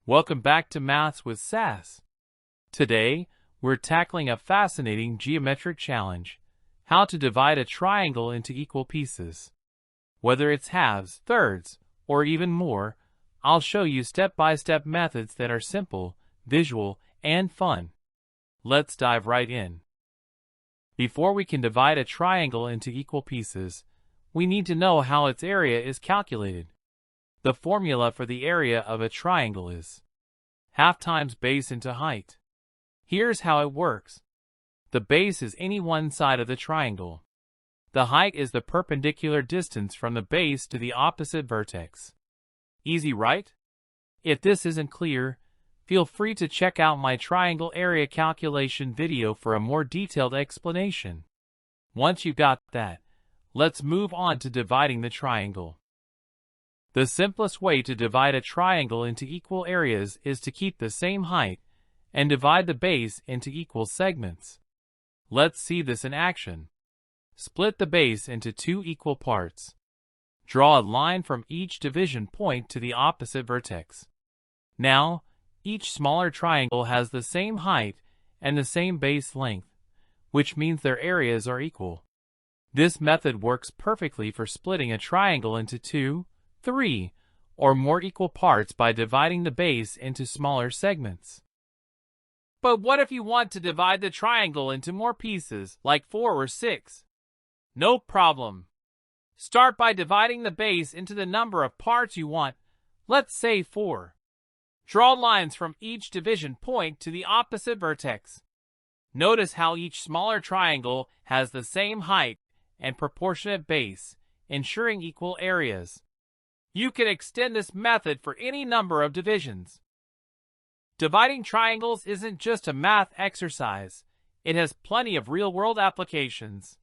Welcome back to Maths with SAS. Today, we're tackling a fascinating geometric challenge: how to divide a triangle into equal pieces. Whether it's halves, thirds, or even more, I'll show you step-by-step methods that are simple, visual, and fun. Let's dive right in. Before we can divide a triangle into equal pieces, we need to know how its area is calculated. The formula for the area of a triangle is half times base into height. Here's how it works. The base is any one side of the triangle. The height is the perpendicular distance from the base to the opposite vertex. Easy, right? If this isn't clear, feel free to check out my triangle area calculation video for a more detailed explanation. Once you've got that, let's move on to dividing the triangle. The simplest way to divide a triangle into equal areas is to keep the same height and divide the base into equal segments. Let's see this in action. Split the base into two equal parts. Draw a line from each division point to the opposite vertex. Now, each smaller triangle has the same height and the same base length, which means their areas are equal. This method works perfectly for splitting a triangle into 2, 3, or more equal parts by dividing the base into smaller segments. But what if you want to divide the triangle into more pieces, like 4 or 6? No problem. Start by dividing the base into the number of parts you want, let's say 4. Draw lines from each division point to the opposite vertex. Notice how each smaller triangle has the same height and proportionate base, ensuring equal areas. You can extend this method for any number of divisions. Dividing triangles isn't just a math exercise, it has plenty of real-world applications.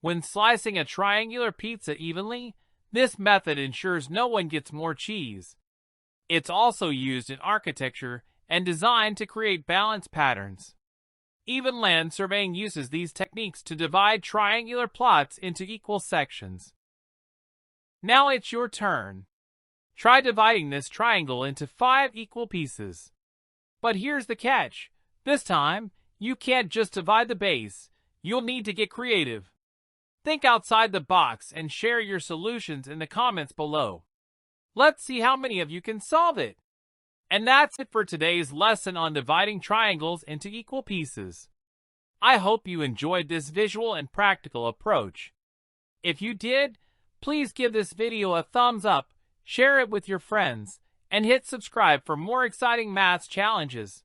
When slicing a triangular pizza evenly, this method ensures no one gets more cheese. It's also used in architecture and design to create balance patterns. Even land surveying uses these techniques to divide triangular plots into equal sections. Now it's your turn. Try dividing this triangle into 5 equal pieces. But here's the catch. This time, you can't just divide the base. You'll need to get creative. Think outside the box and share your solutions in the comments below. Let's see how many of you can solve it. And that's it for today's lesson on dividing triangles into equal pieces. I hope you enjoyed this visual and practical approach. If you did, please give this video a thumbs up, share it with your friends, and hit subscribe for more exciting maths challenges.